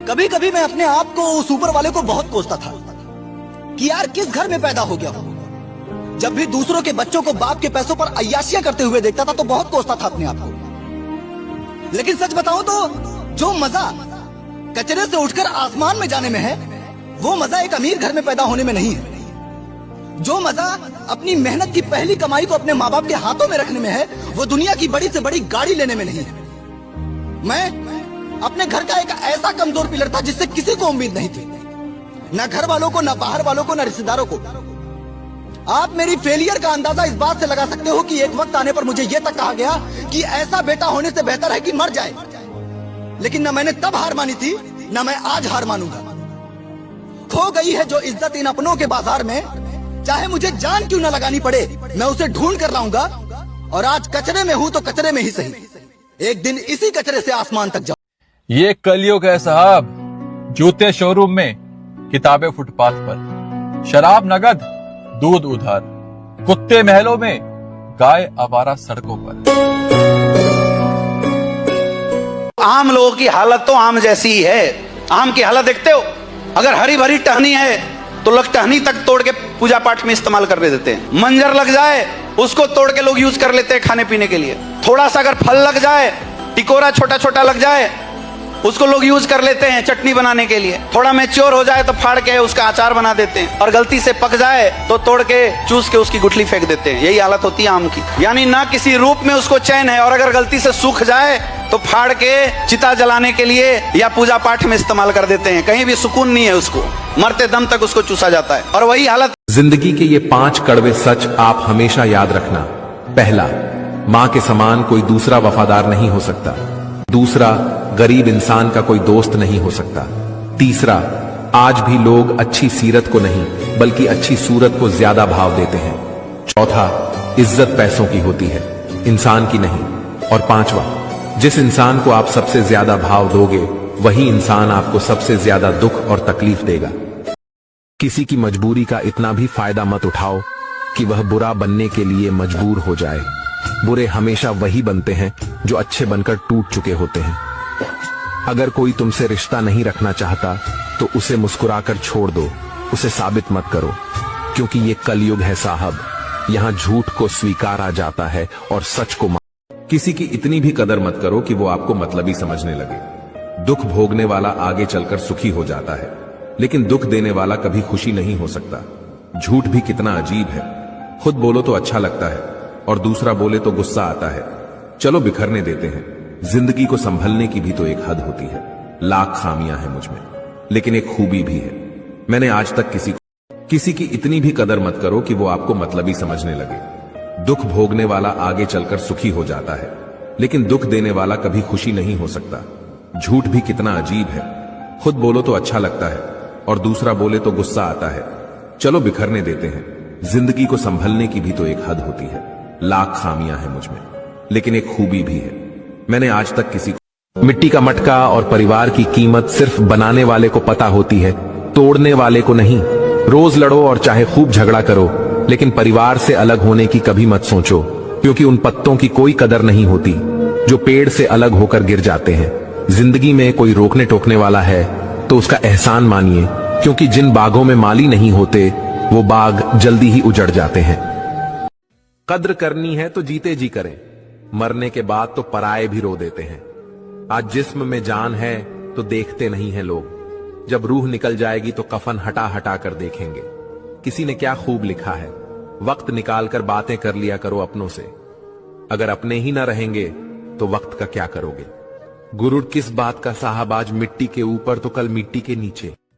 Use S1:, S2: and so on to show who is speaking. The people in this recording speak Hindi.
S1: कभी कभी मैं अपने आप को उस ऊपर वाले को बहुत कोसता था कि यार किस घर में पैदा हो गया हूं। जब भी दूसरों के बच्चों को बाप के पैसों पर अय्याशियां करते हुए देखता था तो बहुत कोसता था अपने आप को। लेकिन सच बताऊं तो जो मजा कचरे से उठकर आसमान में जाने में है, वो मजा एक अमीर घर में पैदा होने में नहीं है। जो मजा अपनी मेहनत की पहली कमाई को अपने माँ बाप के हाथों में रखने में है, वो दुनिया की बड़ी से बड़ी गाड़ी लेने में नहीं है। मैं अपने घर का एक ऐसा कमजोर पिलर था जिससे किसी को उम्मीद नहीं थी, न घर वालों को, न बाहर वालों को, न रिश्तेदारों को। आप मेरी फेलियर का अंदाजा इस बात से लगा सकते हो कि एक वक्त आने पर मुझे यह तक कहा गया कि ऐसा बेटा होने से बेहतर है कि मर जाए। लेकिन न मैंने तब हार मानी थी, न मैं आज हार मानूंगा। खो गई है जो इज्जत इन अपनों के बाजार में, चाहे मुझे जान क्यों न लगानी पड़े, मैं उसे ढूंढ कर लाऊंगा। और आज कचरे में हूं तो कचरे में ही सही, एक दिन इसी कचरे से आसमान तक जाऊं।
S2: ये कलयुग है साहब। जूते शोरूम में, किताबें फुटपाथ पर, शराब नगद, दूध उधार, कुत्ते महलों में, गाय आवारा सड़कों पर।
S3: आम लोगों की हालत तो आम जैसी ही है। आम की हालत देखते हो, अगर हरी भरी टहनी है तो लोग टहनी तक तोड़ के पूजा पाठ में इस्तेमाल कर देते हैं। मंजर लग जाए उसको तोड़ के लोग यूज कर लेते हैं खाने पीने के लिए। थोड़ा सा अगर फल लग जाए, टिकोरा छोटा छोटा लग जाए, उसको लोग यूज कर लेते हैं चटनी बनाने के लिए। थोड़ा मैच्योर हो जाए तो फाड़ के उसका अचार बना देते हैं, और गलती से पक जाए तो तोड़ के चूस के उसकी गुठली फेंक देते हैं। यही हालत होती है आम की। यानी ना किसी रूप में उसको चैन है, और अगर गलती से सूख जाए तो फाड़ के चिता जलाने के लिए या पूजा पाठ में इस्तेमाल कर देते हैं। कहीं भी सुकून नहीं है उसको, मरते दम तक उसको चूसा जाता है। और वही हालत।
S4: जिंदगी के ये 5 कड़वे सच आप हमेशा याद रखना। पहला, मां के समान कोई दूसरा वफादार नहीं हो सकता। दूसरा, गरीब इंसान का कोई दोस्त नहीं हो सकता। तीसरा, आज भी लोग अच्छी सीरत को नहीं बल्कि अच्छी सूरत को ज्यादा भाव देते हैं। चौथा, इज्जत पैसों की होती है, इंसान की नहीं। और पांचवा, जिस इंसान को आप सबसे ज्यादा भाव दोगे वही इंसान आपको सबसे ज्यादा दुख और तकलीफ देगा। किसी की मजबूरी का इतना भी फायदा मत उठाओ कि वह बुरा बनने के लिए मजबूर हो जाए। बुरे हमेशा वही बनते हैं जो अच्छे बनकर टूट चुके होते हैं। अगर कोई तुमसे रिश्ता नहीं रखना चाहता तो उसे मुस्कुराकर छोड़ दो, उसे साबित मत करो, क्योंकि ये कलयुग है साहब। यहाँ झूठ को स्वीकारा जाता है और सच को किसी की इतनी भी कदर मत करो कि वो आपको मतलबी समझने लगे। दुख भोगने वाला आगे चलकर सुखी हो जाता है, लेकिन दुख देने वाला कभी खुशी नहीं हो सकता। झूठ भी कितना अजीब है, खुद बोलो तो अच्छा लगता है और दूसरा बोले तो गुस्सा आता है। चलो बिखरने देते हैं। जिंदगी को संभलने की भी तो एक हद होती है। लाख खामियां हैं मुझ में, लेकिन एक खूबी भी है। मैंने आज तक किसी की इतनी भी कदर मत करो कि वो आपको मतलबी समझने लगे। दुख भोगने वाला आगे चलकर सुखी हो जाता है, लेकिन दुख देने वाला कभी खुशी नहीं हो सकता। झूठ भी कितना अजीब है, खुद बोलो तो अच्छा लगता है और दूसरा बोले तो गुस्सा आता है। चलो बिखरने देते हैं। जिंदगी को संभलने की भी तो एक हद होती है। लाख खामियां हैं मुझ में, लेकिन एक खूबी भी है। मैंने आज तक मिट्टी का मटका और परिवार की कीमत सिर्फ बनाने वाले को पता होती है, तोड़ने वाले को नहीं। रोज लड़ो और चाहे खूब झगड़ा करो, लेकिन परिवार से अलग होने की कभी मत सोचो, क्योंकि उन पत्तों की कोई कदर नहीं होती जो पेड़ से अलग होकर गिर जाते हैं। जिंदगी में कोई रोकने टोकने वाला है तो उसका एहसान मानिए, क्योंकि जिन बागों में माली नहीं होते वो बाग जल्दी ही उजड़ जाते हैं। कद्र करनी है तो जीते जी करें, मरने के बाद तो पराये भी रो देते हैं। आज जिस्म में जान है तो देखते नहीं हैं लोग, जब रूह निकल जाएगी तो कफन हटा हटा कर देखेंगे। किसी ने क्या खूब लिखा है, वक्त निकालकर बातें कर लिया करो अपनों से। अगर अपने ही ना रहेंगे तो वक्त का क्या करोगे। गुरुर किस बात का साहब, आज मिट्टी के ऊपर तो कल मिट्टी के नीचे।